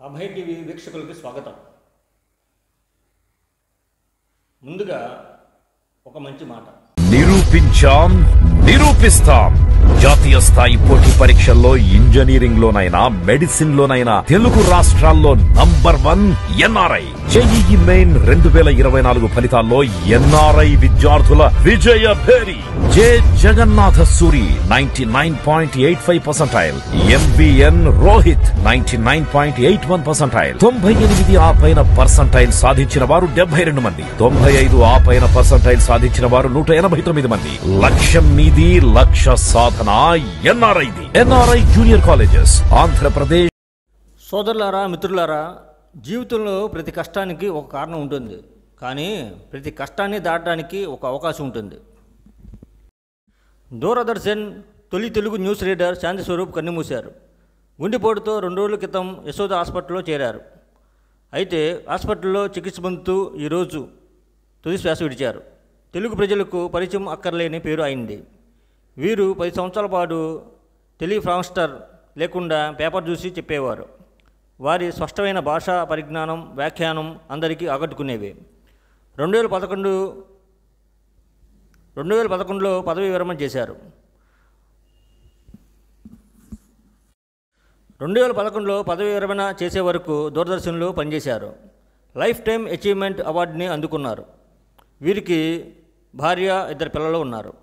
Abhay TV వీక్షకులకు స్వాగతం. ముందుగా ఒక మంచి మాట. నిరూపిస్తాం. జాతీయ స్థాయి పోటీ పరీక్షల్లో ఇంజనీరింగ్ లోనైనా మెడిసిన్ లోనైనా తెలుగు రాష్ట్రాల్లో నంబర్ 1 ఎన్ఆర్ఐ. జేఈఈ మెయిన్ 2024 ఫలితాల్లో ఎన్ఆర్ఐ విద్యార్థుల విజయ భేరి. జె జగన్నాథ సూరి 99.85%, ఎంబిఎన్ రోహిత్ 99.81%, 98 ఆ పైన పర్సంటైల్ సాధించిన వారు 72 మంది, 95 ఆ పైన పర్సంటైల్ సాధించిన వారు 189 మంది. లక్ష్యం మీది, లక్ష్య సాధన ఎన్ఆర్ఐది. NRI junior colleges, Andhra Pradesh. సోదరులారా, మిత్రులారా, జీవితంలో ప్రతి కష్టానికి ఒక కారణం ఉంటుంది, కానీ ప్రతి కష్టాన్ని దాటడానికి ఒక అవకాశం ఉంటుంది. దూరదర్శన్ తొలి తెలుగు న్యూస్ రీడర్ శాంతి స్వరూప్ కన్నుమూశారు. గుండెపోటుతో 2 రోజుల క్రితం యశోద హాస్పిటల్లో చేరారు. అయితే హాస్పిటల్లో చికిత్స పొందుతూ ఈరోజు తుది శ్వాస విడిచారు. తెలుగు ప్రజలకు పరిచయం అక్కర్లేని పేరు అయింది. వీరు 10 సంవత్సరాల పాటు టెలిఫ్రాన్స్టర్ లేకుండా పేపర్ చూసి చెప్పేవారు. వారి స్పష్టమైన భాషా పరిజ్ఞానం, వ్యాఖ్యానం అందరికీ ఆకట్టుకునేవి. 2011లో పదవీ విరమణ చేశారు. 2011లో పదవీ విరమణ చేసే వరకు దూరదర్శన్లో పనిచేశారు. లైఫ్ టైం అచీవ్మెంట్ అవార్డుని అందుకున్నారు. వీరికి భార్య, 2 పిల్లలు ఉన్నారు.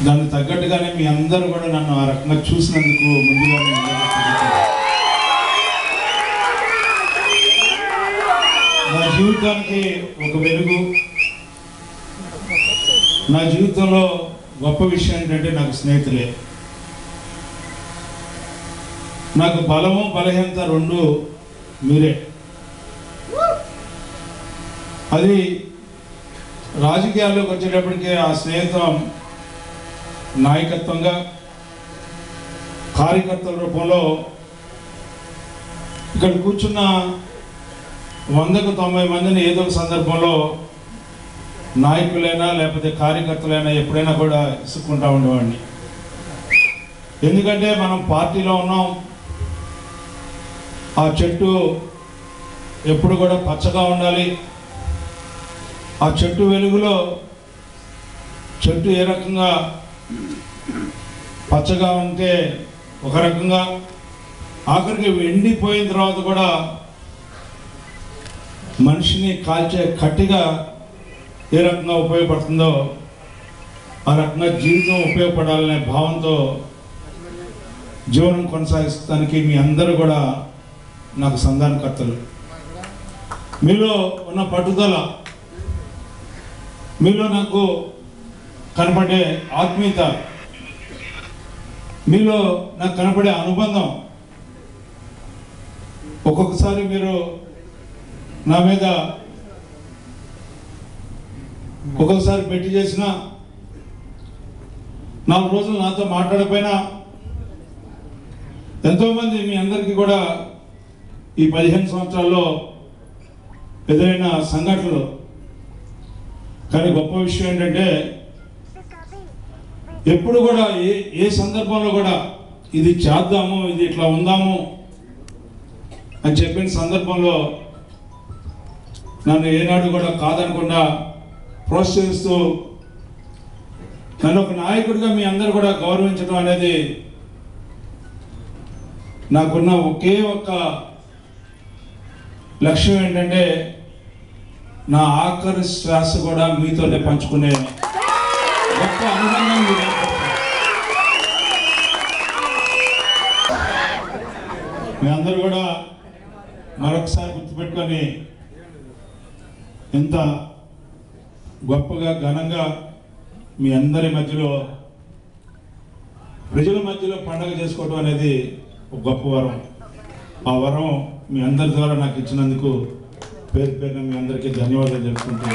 దానికి తగ్గట్టుగానే మీ అందరూ కూడా నన్ను ఆ రకంగా చూసినందుకు ముందుగా నా జీవితానికి ఒక వెలుగు. నా జీవితంలో గొప్ప విషయం ఏంటంటే నాకు స్నేహితులే. నాకు బలము, బలహీనత 2 మీరే. అది రాజకీయాల్లోకి వచ్చేటప్పటికే ఆ స్నేహితం నాయకత్వంగా, కార్యకర్తల రూపంలో ఇక్కడ కూర్చున్న 100కు 90 మందిని ఏదో ఒక సందర్భంలో నాయకులైనా లేకపోతే కార్యకర్తలైనా ఎప్పుడైనా కూడా ఇసుక్కుంటూ ఉండేవాడిని. ఎందుకంటే మనం పార్టీలో ఉన్నాం. ఆ చెట్టు ఎప్పుడు కూడా పచ్చగా ఉండాలి. ఆ చెట్టు వెలుగులో చెట్టు ఏ రకంగా పచ్చగా ఉంటే ఒక రకంగా, ఆఖరికి ఎండిపోయిన తర్వాత కూడా మనిషిని కాల్చే కట్టిగా ఏ రకంగా ఉపయోగపడుతుందో ఆ రకంగా జీవితం ఉపయోగపడాలనే భావంతో జీవనం కొనసాగిస్తానికి మీ అందరూ కూడా నాకు సంధానకర్తలు. మీలో ఉన్న పట్టుదల, మీలో నాకు కనపడే ఆత్మీయత, మీలో నాకు కనపడే అనుబంధం, ఒక్కొక్కసారి మీరు నా మీద ఒక్కొక్కసారి పెట్టి చేసిన 4 రోజులు నాతో మాట్లాడకపోయినా ఎంతోమంది మీ అందరికీ కూడా ఈ 15 సంవత్సరాల్లో ఎదురైన సంఘటనలు. కానీ గొప్ప విషయం ఏంటంటే ఎప్పుడు కూడా ఏ సందర్భంలో కూడా ఇది చేద్దాము, ఇది ఇట్లా ఉందాము అని చెప్పిన సందర్భంలో నన్ను ఏనాడు కూడా కాదనకుండా ప్రోత్సహిస్తూ నన్ను ఒక నాయకుడిగా మీ అందరూ కూడా గౌరవించడం అనేది నాకున్న ఒకే ఒక్క లక్ష్యం ఏంటంటే నా ఆఖరి శ్వాస కూడా మీతోనే పంచుకునే గొప్ప అనుబంధం మీరు. మీ అందరూ కూడా మరొకసారి గుర్తుపెట్టుకొని ఇంత గొప్పగా ఘనంగా మీ అందరి మధ్యలో ప్రజల మధ్యలో పండగ చేసుకోవడం అనేది ఒక గొప్ప వరం. ఆ వరం మీ అందరి ద్వారా నాకు ఇచ్చినందుకు పేరు పేరున మీ అందరికీ ధన్యవాదాలు చెప్పుకుంటూ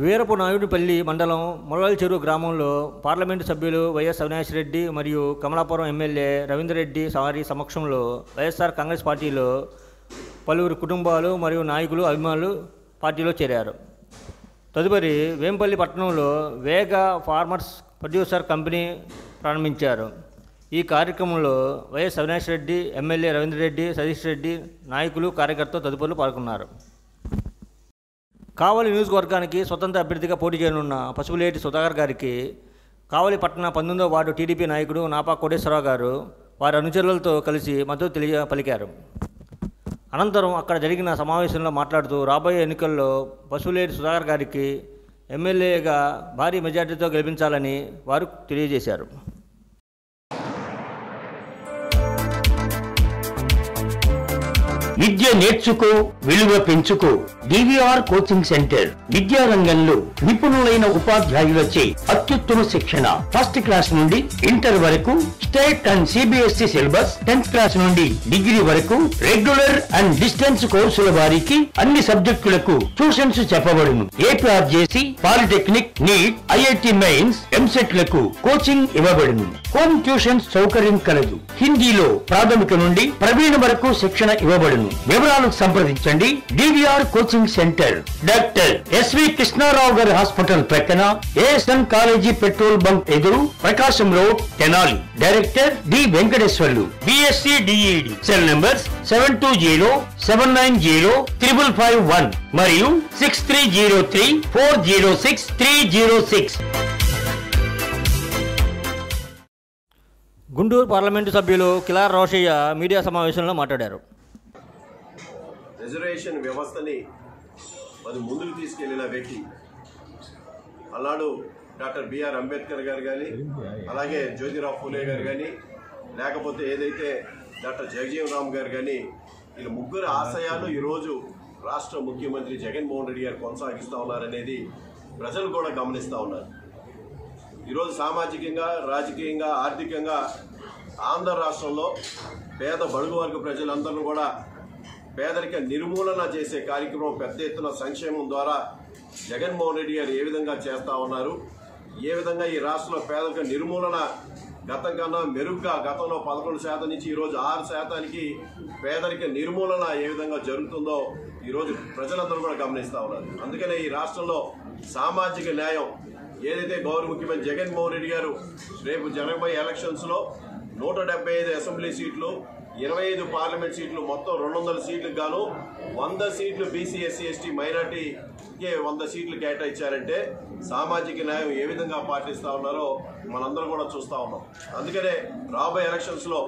వీరపు నాయుడుపల్లి మండలం మొలవల్ చెరువు గ్రామంలో పార్లమెంటు సభ్యులు వైఎస్ అవినాష్ రెడ్డి మరియు కమలాపురం ఎమ్మెల్యే రవీంద్రరెడ్డి సారి సమక్షంలో వైఎస్ఆర్ కాంగ్రెస్ పార్టీలో పలువురు కుటుంబాలు మరియు నాయకులు అభిమానులు పార్టీలో చేరారు. తదుపరి వేంపల్లి పట్టణంలో వేగ ఫార్మర్స్ ప్రొడ్యూసర్ కంపెనీ ప్రారంభించారు. ఈ కార్యక్రమంలో వైఎస్ అవినాష్ రెడ్డి, ఎమ్మెల్యే రవీంద్రరెడ్డి, సతీష్ రెడ్డి, నాయకులు, కార్యకర్తలు తదుపరులు పాల్గొన్నారు. కావలి నియోజకవర్గానికి స్వతంత్ర అభ్యర్థిగా పోటీ చేయనున్న పసుపులేటి సుధాకర్ గారికి కావలి పట్టణ 19వ వార్డు టీడీపీ నాయకుడు నాపా కోటేశ్వరరావు గారు వారి అనుచరులతో కలిసి మద్దతు పలికారు. అనంతరం అక్కడ జరిగిన సమావేశంలో మాట్లాడుతూ రాబోయే ఎన్నికల్లో పసుపులేటి సుధాకర్ గారికి ఎమ్మెల్యేగా భారీ మెజార్టీతో గెలిపించాలని వారు తెలియజేశారు. విద్య నేర్చుకో, విలువ పెంచుకో. డివిఆర్ కోచింగ్ సెంటర్ విద్యారంగంలో నిపుణులైన ఉపాధ్యాయులచే అత్యుత్తమ శిక్షణ. ఫస్ట్ క్లాస్ నుండి ఇంటర్ వరకు state and CBSE syllabus, 10th class నుండి డిగ్రీ వరకు రెగ్యులర్ అండ్ డిస్టెన్స్ కోర్సుల వారికి అన్ని సబ్జెక్టులకు ట్యూషన్స్ చెప్పబడును. APRJC, polytechnic, NEET, IIT mains, EAMCET లకు కోచింగ్ ఇవ్వబడును. హోమ్ ట్యూషన్ సౌకర్యం కలదు. హిందీలో ప్రాథమిక నుండి ప్రవీణ వరకు శిక్షణ ఇవ్వబడును. వివరాలకు సంప్రదించండి. DVR coaching centre, doctor SV Krishnarao గారి హాస్పిటల్ ప్రక్కన, ఏఎస్ఎన్ కాలేజీ పెట్రోల్ బంక్ ఎదురు, ప్రకాశం road, Tenali. Director D Venkateswarlu, BSc DEd. Cell numbers 7207905551 మరియు 6303406306. గుంటూరు పార్లమెంటు సభ్యులు కిలార్ రోషయ్య మీడియా సమావేశంలో మాట్లాడారు. రిజర్వేషన్ వ్యవస్థని అది ముందుకు తీసుకెళ్లిన వ్యక్తి అన్నాడు డాక్టర్ బిఆర్ అంబేద్కర్ గారు కానీ, అలాగే జ్యోతిరావు ఫూలే గారు కానీ, లేకపోతే ఏదైతే డాక్టర్ జగజీవన్ రామ్ గారు కానీ, వీళ్ళ ముగ్గురు ఆశయాలు ఈరోజు రాష్ట్ర ముఖ్యమంత్రి జగన్మోహన్ రెడ్డి గారు కొనసాగిస్తూ ఉన్నారనేది ప్రజలు కూడా గమనిస్తూ ఉన్నారు. ఈరోజు సామాజికంగా, రాజకీయంగా, ఆర్థికంగా ఆంధ్ర రాష్ట్రంలో పేద బడుగు వర్గ ప్రజలందరూ కూడా పేదరిక నిర్మూలన చేసే కార్యక్రమం పెద్ద ఎత్తున సంక్షేమం ద్వారా జగన్మోహన్ రెడ్డి గారు ఏ విధంగా చేస్తూ ఉన్నారు, ఏ విధంగా ఈ రాష్ట్రంలో పేదరిక నిర్మూలన గతం కన్నా మెరుగ్గా గతంలో 11% నుంచి ఈరోజు 6%కి పేదరిక నిర్మూలన ఏ విధంగా జరుగుతుందో ఈరోజు ప్రజలందరూ కూడా గమనిస్తూ ఉన్నారు. అందుకనే ఈ రాష్ట్రంలో సామాజిక న్యాయం ఏదైతే గౌరవ ముఖ్యమంత్రి జగన్మోహన్ రెడ్డి గారు రేపు జరగబోయే ఎలక్షన్స్లో 175 అసెంబ్లీ సీట్లు, 25 పార్లమెంట్ సీట్లు, మొత్తం 200 సీట్లకు గాను 100 సీట్లు బీసీ ఎస్సీ ఎస్టీ మైనార్టీకి 100 సీట్లు కేటాయించారంటే సామాజిక న్యాయం ఏ విధంగా పాటిస్తూ ఉన్నారో మనందరం కూడా చూస్తూ ఉన్నాం. అందుకనే రాబోయే ఎలక్షన్స్లో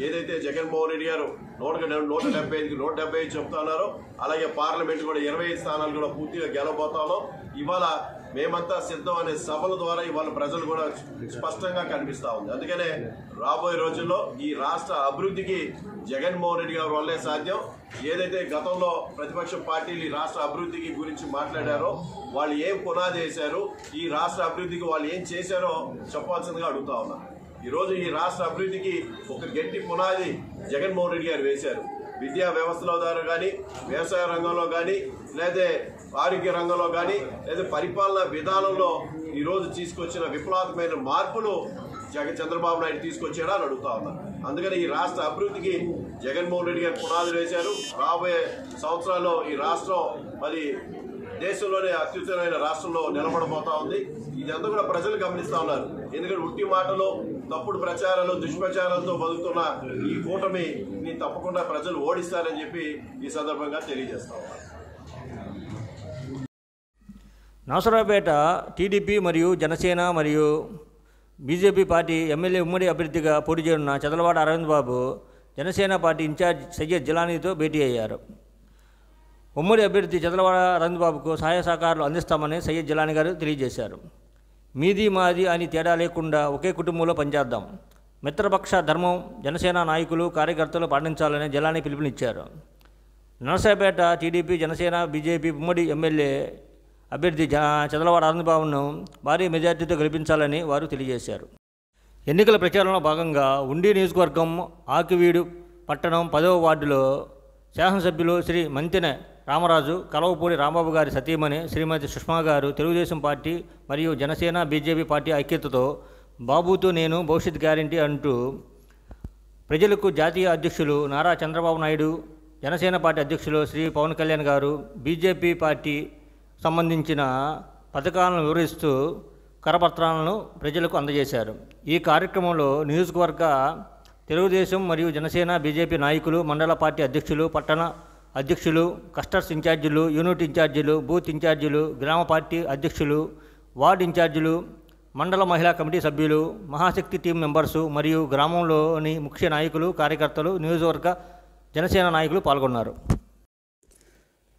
ఏదైతే జగన్మోహన్ రెడ్డి గారు 175కి 175 చెప్తా ఉన్నారో, అలాగే పార్లమెంట్ కూడా 25 స్థానాలు కూడా పూర్తిగా గెలవబోతా ఉన్నాం. ఇవాళ మేమంతా సిద్ధం అనే సభల ద్వారా ఇవాళ ప్రజలు కూడా స్పష్టంగా కనిపిస్తూ ఉంది. అందుకనే రాబోయే రోజుల్లో ఈ రాష్ట్ర అభివృద్ధికి జగన్మోహన్ రెడ్డి గారి వల్లే సాధ్యం. ఏదైతే గతంలో ప్రతిపక్ష పార్టీలు ఈ రాష్ట్ర అభివృద్ధికి గురించి మాట్లాడారో, వాళ్ళు ఏం పునాది వేశారు, ఈ రాష్ట్ర అభివృద్ధికి వాళ్ళు ఏం చేశారో చెప్పాల్సిందిగా అడుగుతా ఉన్నా. ఈరోజు ఈ రాష్ట్ర అభివృద్ధికి ఒక గట్టి పునాది జగన్మోహన్ రెడ్డి గారు వేశారు. విద్యా వ్యవస్థలో ద్వారా కానీ, వ్యవసాయ రంగంలో కానీ, లేదా ఆరోగ్య రంగంలో కానీ, లేదా పరిపాలనా విధానంలో ఈరోజు తీసుకొచ్చిన విప్లవాత్మకమైన మార్పులు చంద్రబాబు నాయుడు తీసుకొచ్చాడా అని అడుగుతా ఉన్నారు. అందుకని ఈ రాష్ట్ర అభివృద్ధికి జగన్మోహన్ రెడ్డి గారు పునాదులు వేశారు. రాబోయే సంవత్సరాల్లో ఈ రాష్ట్రం మరి దేశంలోనే అత్యుత్తమైన రాష్ట్రంలో నిలబడబోతా ఉంది. ఇదంతా కూడా ప్రజలు గమనిస్తా ఉన్నారు. ఎందుకంటే ఉట్టి మాటలు, తప్పుడు ప్రచారాలు, దుష్ప్రచారాలతో బతుకుతున్న ఈ కూటమిని తప్పకుండా ప్రజలు ఓడిస్తారని చెప్పి ఈ సందర్భంగా తెలియజేస్తా ఉన్నారు. నరసరావుపేట టీడీపీ మరియు జనసేన మరియు బీజేపీ పార్టీ ఎమ్మెల్యే ఉమ్మడి అభ్యర్థిగా పోటీ చేయనున్న చదలవాడ అరవింద్ బాబు జనసేన పార్టీ ఇన్ఛార్జ్ సయ్యద్ జిలానీతో భేటీ అయ్యారు. ఉమ్మడి అభ్యర్థి చదలవాడ అరవింద్ బాబుకు సహాయ సహకారాలు అందిస్తామని సయ్యద్ జిలానీ గారు తెలియజేశారు. మీది మాది అని తేడా లేకుండా ఒకే కుటుంబంలో పనిచేద్దాం, మిత్రపక్ష ధర్మం జనసేన నాయకులు కార్యకర్తలు పాటించాలని జిలానీ పిలుపునిచ్చారు. నరసరావుపేట టీడీపీ జనసేన బీజేపీ ఉమ్మడి ఎమ్మెల్యే అభ్యర్థి చదలవాడ అరవింద్ బాబును భారీ మెజార్టీతో గెలిపించాలని వారు తెలియజేశారు. ఎన్నికల ప్రచారంలో భాగంగా ఉండి నియోజకవర్గం ఆకివీడు పట్టణం 10వ వార్డులో శాసనసభ్యులు శ్రీ మంతెన రామరాజు, కలవపూడి రాంబాబు గారి సతీమణి శ్రీమతి సుష్మా గారు తెలుగుదేశం పార్టీ మరియు జనసేన బీజేపీ పార్టీ ఐక్యతతో బాబుతో నేను భవిష్యత్ గ్యారంటీ అంటూ ప్రజలకు జాతీయ అధ్యక్షులు నారా చంద్రబాబు నాయుడు, జనసేన పార్టీ అధ్యక్షులు శ్రీ పవన్ కళ్యాణ్ గారు బీజేపీ పార్టీ సంబంధించిన పథకాలను వివరిస్తూ కరపత్రాలను ప్రజలకు అందజేశారు. ఈ కార్యక్రమంలో నియోజకవర్గ తెలుగుదేశం మరియు జనసేన బీజేపీ నాయకులు, మండల పార్టీ అధ్యక్షులు, పట్టణ అధ్యక్షులు, క్లస్టర్స్ ఇన్ఛార్జీలు, యూనిట్ ఇన్ఛార్జీలు, బూత్ ఇన్ఛార్జీలు, గ్రామ పార్టీ అధ్యక్షులు, వార్డు ఇన్ఛార్జీలు, మండల మహిళా కమిటీ సభ్యులు, మహాశక్తి టీం మెంబర్సు మరియు గ్రామంలోని ముఖ్య నాయకులు, కార్యకర్తలు, నియోజకవర్గ జనసేన నాయకులు పాల్గొన్నారు.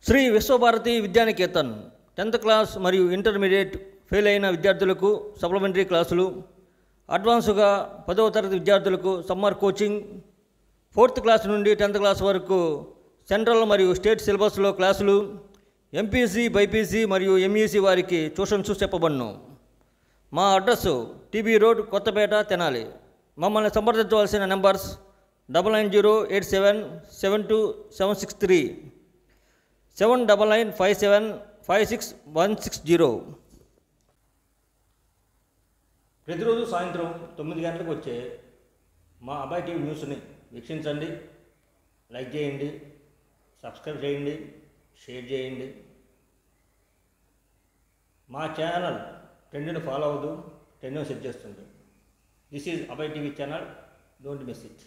శ్రీ విశ్వభారతి విద్యానికేతన్ 10th క్లాస్ మరియు ఇంటర్మీడియట్ ఫెయిల్ అయిన విద్యార్థులకు సప్లిమెంటరీ క్లాసులు, అడ్వాన్స్గా 10వ తరగతి విద్యార్థులకు సమ్మర్ కోచింగ్, 4th క్లాస్ నుండి 10th క్లాస్ వరకు సెంట్రల్ మరియు స్టేట్ సిలబస్లో క్లాసులు, ఎంపీసీ, బైపీసీ మరియు ఎంఈసీ వారికి ట్యూషన్స్ చెప్పబడును. మా address TB road, Kothapeta, Tenali. మమ్మల్ని సంప్రదించవలసిన నెంబర్స్ 9908772763, 7995756160. ప్రతిరోజు సాయంత్రం 9 గంటలకు వచ్చే మా అబ్బాయి టీవీ న్యూస్ని వీక్షించండి, లైక్ చేయండి, సబ్స్క్రైబ్ చేయండి, షేర్ చేయండి. మా ఛానల్ ట్రెండ్ని ఫాలో అవ్వదు, ట్రెండ్ని సెట్ చేస్తుంది. దిస్ ఈజ్ అబ్బాయి TV channel, don't miss it.